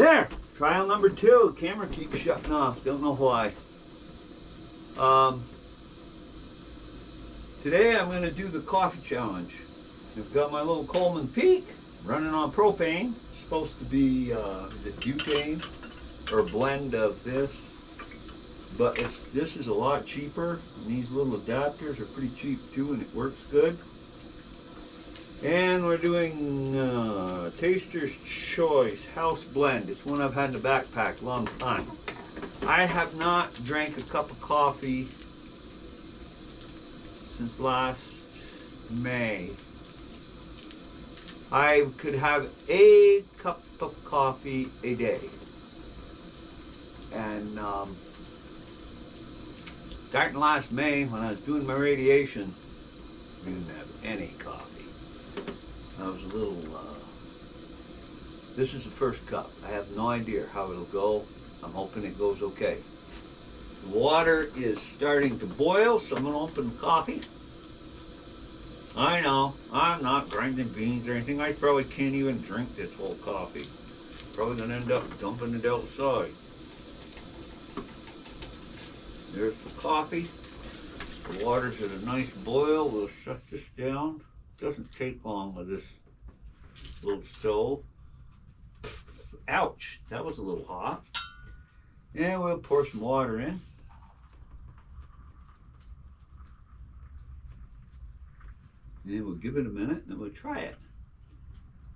There, trial number 2. Camera keeps shutting off. Don't know why. Today I'm going to do the coffee challenge. I've got my little Coleman Peak running on propane. It's supposed to be the butane or blend of this, but this is a lot cheaper. And these little adapters are pretty cheap too, and it works good. And we're doing Taster's Choice House Blend. It's one I've had in the backpack a long time. I have not drank a cup of coffee since last May. I could have a cup of coffee a day. And starting last May, when I was doing my radiation, I didn't have any coffee. I was a little, this is the first cup. I have no idea how it'll go. I'm hoping it goes okay. The water is starting to boil, so I'm going to open the coffee. I know, I'm not grinding beans or anything. I probably can't even drink this whole coffee. Probably going to end up dumping it outside. There's the coffee. The water's at a nice boil. We'll shut this down. Doesn't take long with this little stove. Ouch, that was a little hot. And we'll pour some water in. And we'll give it a minute and then we'll try it.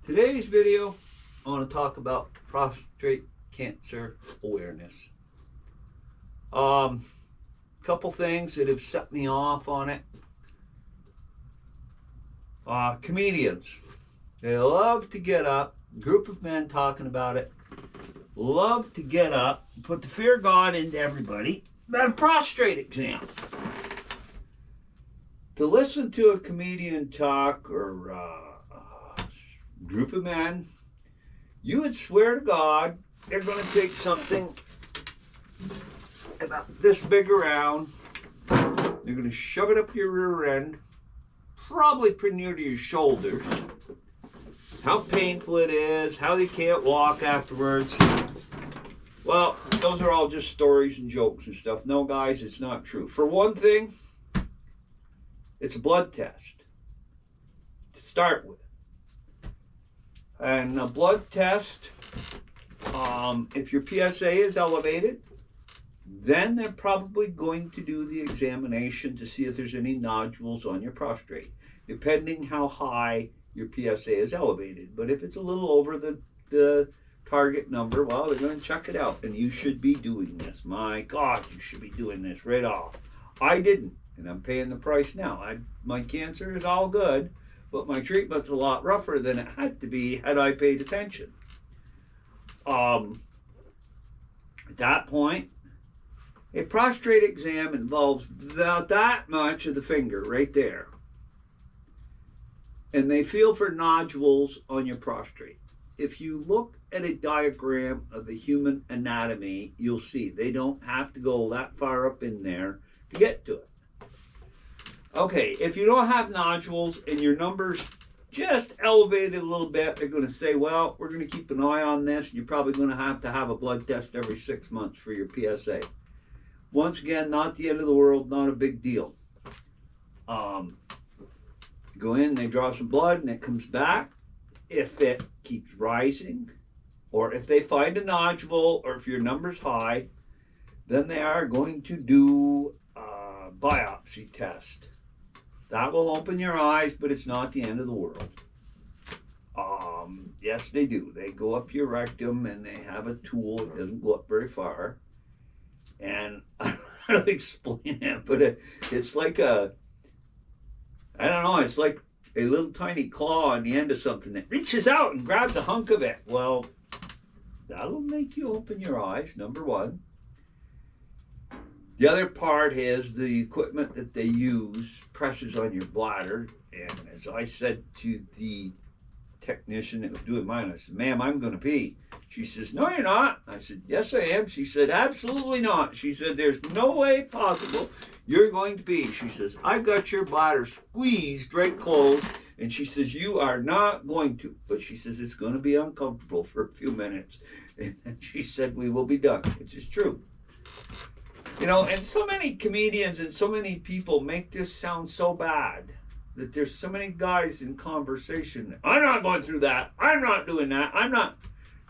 Today's video, I want to talk about prostate cancer awareness. Couple things that have set me off on it. Comedians, they love to get up, group of men talking about it, love to get up and put the fear of God into everybody about a prostate exam. To listen to a comedian talk or a group of men, you would swear to God they're going to take something about this big around, they're going to shove it up your rear end, probably pretty near to your shoulders, how painful it is, how you can't walk afterwards. Well, those are all just stories and jokes and stuff. No, guys, it's not true. For one thing, it's a blood test to start with. And a blood test, if your PSA is elevated, then they're probably going to do the examination to see if there's any nodules on your prostate, depending how high your PSA is elevated. But if it's a little over the target number, well, they're going to check it out. And you should be doing this. My God, you should be doing this right off. I didn't, and I'm paying the price now. My cancer is all good, but my treatment's a lot rougher than it had to be had I paid attention. At that point, a prostate exam involves about that much of the finger right there. And they feel for nodules on your prostate. If you look at a diagram of the human anatomy, you'll see they don't have to go that far up in there to get to it. Okay, if you don't have nodules and your numbers just elevated a little bit, they're going to say, well, we're going to keep an eye on this. You're probably going to have a blood test every 6 months for your PSA. Once again, not the end of the world, not a big deal. Go in, they draw some blood, and it comes back. If it keeps rising, or if they find a nodule, or if your number's high, then they are going to do a biopsy test. That will open your eyes, but it's not the end of the world. Yes, they do. They go up your rectum, and they have a tool. It doesn't go up very far. And I don't know how to explain it, but it's like it's like a little tiny claw on the end of something that reaches out and grabs a hunk of it. Well, that'll make you open your eyes, number one. The other part is the equipment that they use presses on your bladder. And as I said to the technician that was doing mine, I said, ma'am, I'm going to pee. She says, no, you're not. I said, yes, I am. She said, absolutely not. She said, there's no way possible you're going to pee. She says, I've got your bladder squeezed right closed, And she says, you are not going to. But she says, it's going to be uncomfortable for a few minutes. And then she said, we will be done, which is true. You know, and so many comedians and so many people make this sound so bad that there's so many guys in conversation. I'm not going through that. I'm not doing that. I'm not.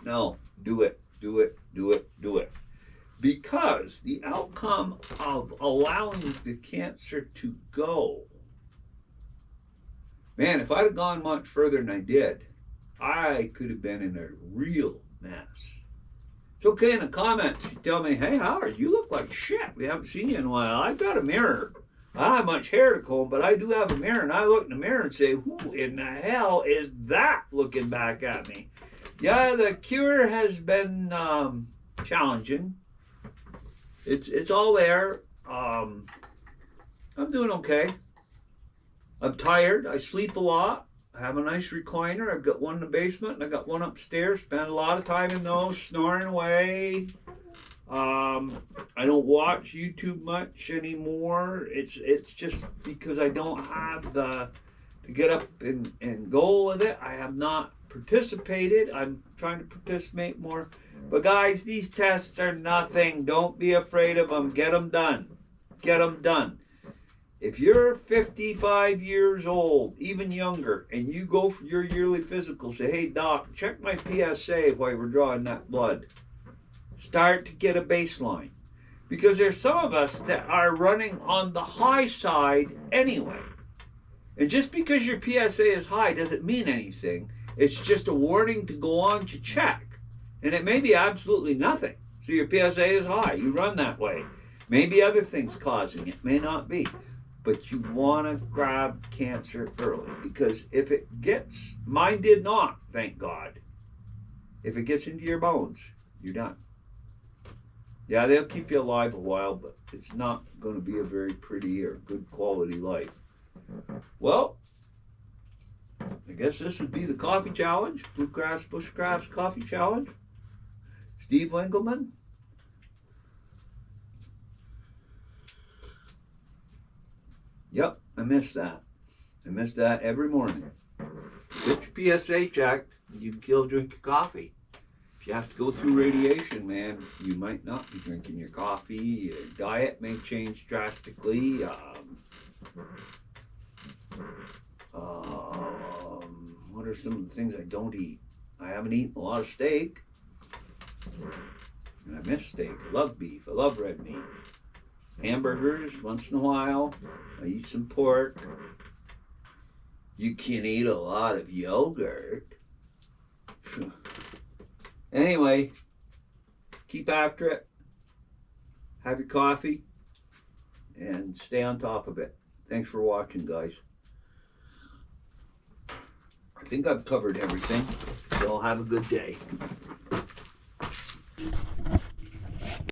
No, do it, do it, do it, do it. Because the outcome of allowing the cancer to go, man, if I'd have gone much further than I did, I could have been in a real mess. It's okay in the comments. You tell me, hey, Howard, you look like shit. We haven't seen you in a while. I've got a mirror. I don't have much hair to comb, but I do have a mirror. And I look in the mirror and say, who in the hell is that looking back at me? Yeah, the cure has been challenging. It's all there. I'm doing okay. I'm tired. I sleep a lot. I have a nice recliner. I've got one in the basement and I got one upstairs. Spend a lot of time in those, snoring away. I don't watch YouTube much anymore. It's just because I don't have to get up and go with it. I have not participated. I'm trying to participate more. But guys, these tests are nothing. Don't be afraid of them. Get them done. Get them done. If you're 55 years old, even younger, and you go for your yearly physical, say, hey, doc, check my PSA while we're drawing that blood. Start to get a baseline. Because there's some of us that are running on the high side anyway. And just because your PSA is high doesn't mean anything. It's just a warning to go on to check. And it may be absolutely nothing. So your PSA is high. You run that way. Maybe other things causing it. May not be. But you want to grab cancer early. Because if it gets, mine did not, thank God. If it gets into your bones, you're done. Yeah, they'll keep you alive a while, but it's not going to be a very pretty or good quality life. Well, I guess this would be the coffee challenge. Bluegrass Bushcraft's coffee challenge. Steve Winkleman. Yep, I miss that. I miss that every morning. Get your PSA checked. You can kill drink your coffee. If you have to go through radiation, man, you might not be drinking your coffee. Your diet may change drastically. What are some of the things I don't eat? I haven't eaten a lot of steak. And I miss steak. I love beef. I love red meat. Hamburgers, once in a while. I eat some pork. You can eat a lot of yogurt. Anyway, keep after it. Have your coffee. And stay on top of it. Thanks for watching, guys. I think I've covered everything. So have a good day.